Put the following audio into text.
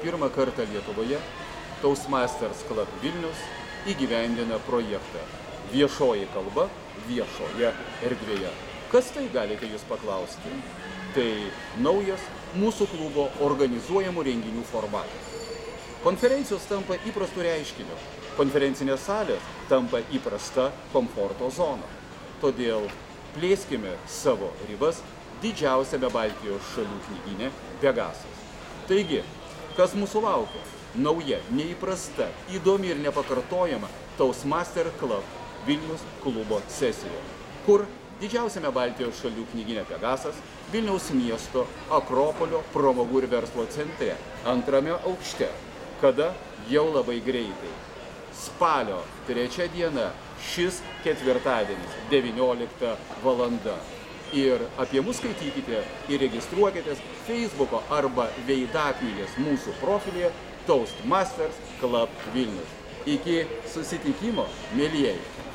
pirmą kartą Lietuvoje Toastmasters Club Vilnius įgyvendina projektą Viešoji kalba viešoje erdvėje. Kas tai, galite jūs paklausti? Tai naujas mūsų klubo organizuojamų renginių formatas. Konferencijos tampa įprastu reiškiniu. Konferencinės salės tampa įprasta komforto zona. Todėl plėskime savo ribas didžiausiame Baltijos šalių knygyne Pegasas. Taigi, kas mūsų laukia? Nauja, neįprasta, įdomi ir nepakartojama Toastmaster Club Vilnius klubo sesija, kur didžiausiame Baltijos šalių knygyne Pegasas, Vilniaus miesto Akropolio pramogų ir verslo centre, antrame aukšte, kada jau labai greitai. Spalio 3 diena, šis ketvirtadienis, 19 valanda. Ir apie mus skaitykite ir registruokitės Facebooko arba veidaknygės mūsų profilyje Toastmasters Club Vilnius. Iki susitikimo, mielieji!